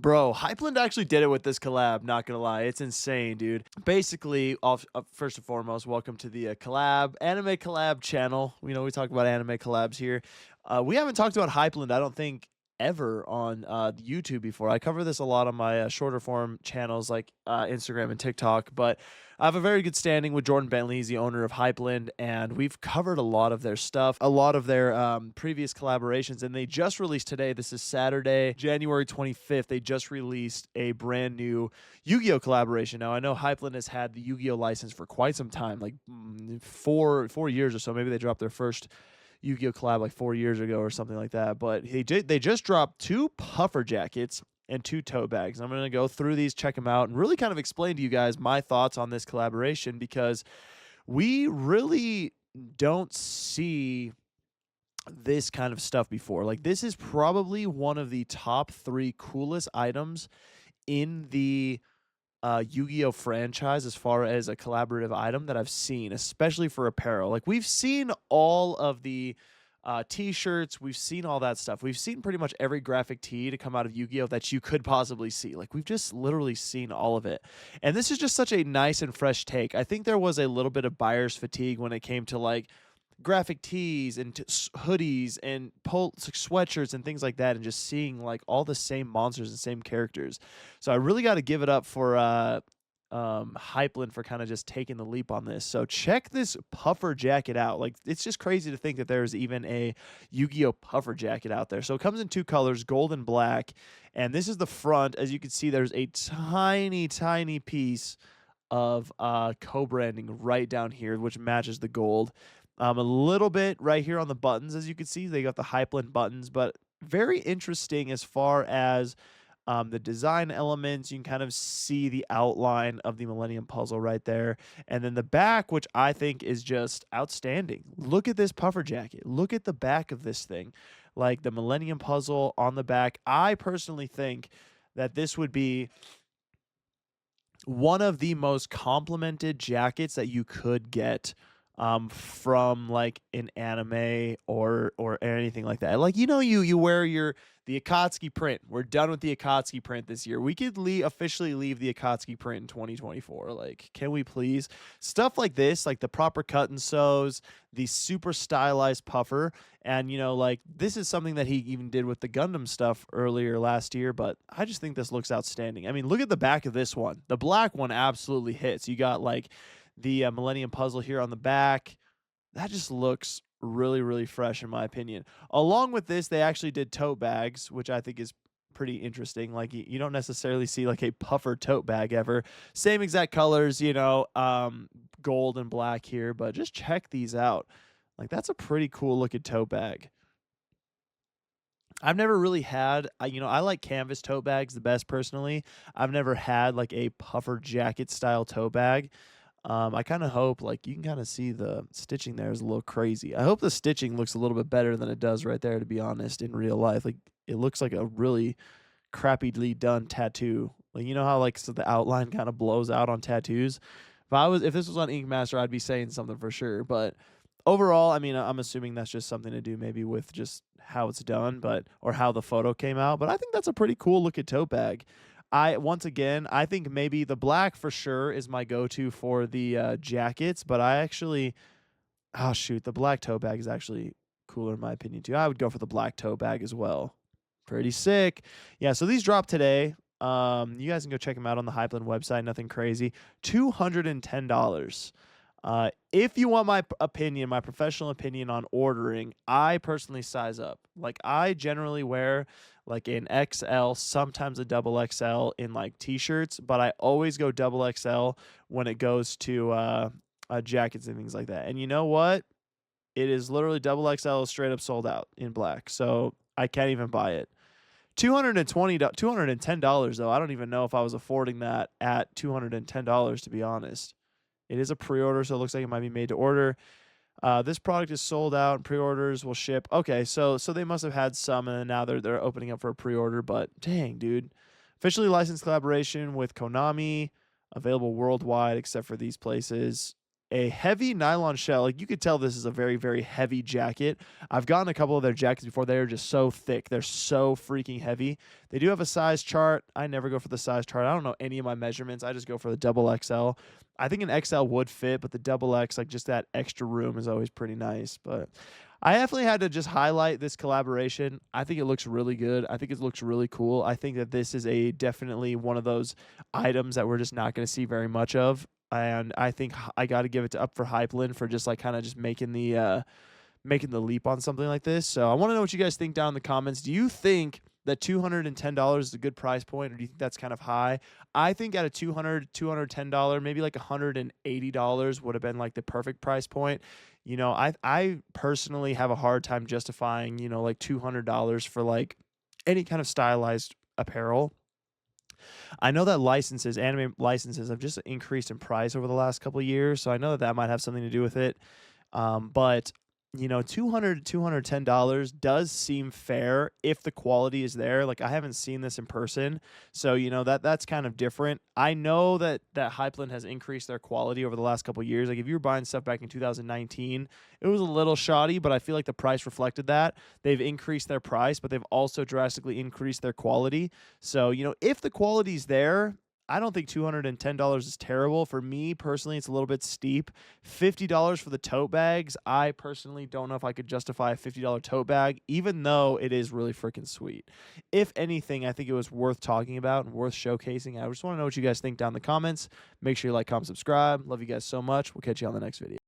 Bro, Hypeland actually did it with this collab, not gonna lie. It's insane, dude. Basically, first and foremost, welcome to the anime collab channel. We talk about anime collabs here. We haven't talked about Hypeland, I don't think, ever on YouTube before. I cover this a lot on my shorter form channels like Instagram and TikTok, but I have a very good standing with Jordan Bentley. He's the owner of Hypeland, and we've covered a lot of their stuff, a lot of their previous collaborations, and they just released today. This is Saturday, January 25th. They just released a brand new Yu-Gi-Oh collaboration. Now, I know Hypeland has had the Yu-Gi-Oh license for quite some time, like 4 years or so. Maybe they dropped their first Yu-Gi-Oh collab like 4 years ago or something like that. But they just dropped two puffer jackets and two tote bags. I'm going to go through these, check them out, and really kind of explain to you guys my thoughts on this collaboration, because we really don't see this kind of stuff before. Like, this is probably one of the top 3 coolest items in the Yu-Gi-Oh franchise as far as a collaborative item that I've seen, especially for apparel. Like, we've seen all of the t-shirts, we've seen all that stuff. We've seen pretty much every graphic tee to come out of Yu-Gi-Oh that you could possibly see. Like, we've just literally seen all of it. And this is just such a nice and fresh take. I think there was a little bit of buyer's fatigue when it came to like graphic tees and hoodies and sweatshirts and things like that, and just seeing like all the same monsters and same characters. So I really got to give it up for Hypeland for kind of just taking the leap on this. So check this puffer jacket out. Like, it's just crazy to think that there's even a Yu-Gi-Oh puffer jacket out there. So it comes in 2 colors, gold and black, and this is the front. As you can see, there's a tiny piece of co-branding right down here, which matches the gold. A little bit right here on the buttons, as you can see, they got the Hypeland buttons, but very interesting as far as the design elements. You can kind of see the outline of the Millennium Puzzle right there. And then the back, which I think is just outstanding. Look at this puffer jacket. Look at the back of this thing. Like, the Millennium Puzzle on the back. I personally think that this would be one of the most complimented jackets that you could get from like an anime or anything like that. Like, you wear the Akatsuki print. We're done with the Akatsuki print this year. We could officially leave the Akatsuki print in 2024. Like, can we please? Stuff like this, like the proper cut and sews, the super stylized puffer, and like, this is something that he even did with the Gundam stuff earlier last year, but I just think this looks outstanding. I mean, look at the back of this one. The black one absolutely hits. You got like the Millennium Puzzle here on the back. That just looks really, really fresh in my opinion. Along with this, they actually did tote bags, which I think is pretty interesting. Like, you don't necessarily see like a puffer tote bag ever. Same exact colors, gold and black here, but just check these out. Like, that's a pretty cool looking tote bag. I've never really had, I like canvas tote bags the best personally. I've never had like a puffer jacket style tote bag. I kind of hope, like, you can kind of see the stitching there is a little crazy. I hope the stitching looks a little bit better than it does right there, to be honest, in real life. Like, it looks like a really crappily done tattoo. Like, you know how like, so the outline kind of blows out on tattoos? If this was on Ink Master, I'd be saying something for sure. But overall, I mean, I'm assuming that's just something to do maybe with just how it's done, or how the photo came out. But I think that's a pretty cool looking tote bag. Once again, I think maybe the black for sure is my go-to for the jackets, but the black tote bag is actually cooler in my opinion too. I would go for the black tote bag as well. Pretty sick. Yeah, so these dropped today. You guys can go check them out on the Hypeland website. Nothing crazy. $210. If you want my opinion, my professional opinion on ordering, I personally size up. Like, I generally wear like an XL, sometimes a double XL in like t-shirts, but I always go double XL when it goes to jackets and things like that. And you know what? It is literally double XL straight up sold out in black. So I can't even buy it. $210 though. I don't even know if I was affording that at $210, to be honest. It is a pre-order, so it looks like it might be made to order. This product is sold out, and pre-orders will ship. Okay, so they must have had some, and now they're opening up for a pre-order. But dang, dude, officially licensed collaboration with Konami, available worldwide except for these places. a heavy nylon shell. Like, you could tell this is a very, very heavy jacket. I've gotten a couple of their jackets before. They're just so thick. They're so freaking heavy. They do have a size chart. I never go for the size chart. I don't know any of my measurements. I just go for the double XL. I think an XL would fit, but the double X, like, just that extra room is always pretty nice. But I definitely had to just highlight this collaboration. I think it looks really good. I think it looks really cool. I think that this is definitely one of those items that we're just not going to see very much of. And I think I got to give it to Up for Hypeland for just like kind of just making the leap on something like this. So I want to know what you guys think down in the comments. Do you think that $210 is a good price point, or do you think that's kind of high? I think at a $210, maybe like $180 would have been like the perfect price point. You know, I personally have a hard time justifying, you know, like $200 for like any kind of stylized apparel. I know that anime licenses have just increased in price over the last couple of years, so I know that that might have something to do with it. But you know, $210 does seem fair if the quality is there. Like, I haven't seen this in person, so you know that's kind of different. I know that Hypeland has increased their quality over the last couple of years. Like, if you were buying stuff back in 2019, it was a little shoddy, but I feel like the price reflected that. They've increased their price, but they've also drastically increased their quality. So, you know, if the quality's there, I don't think $210 is terrible. For me personally, it's a little bit steep. $50 for the tote bags. I personally don't know if I could justify a $50 tote bag, even though it is really freaking sweet. If anything, I think it was worth talking about and worth showcasing. I just want to know what you guys think down in the comments. Make sure you like, comment, subscribe. Love you guys so much. We'll catch you on the next video.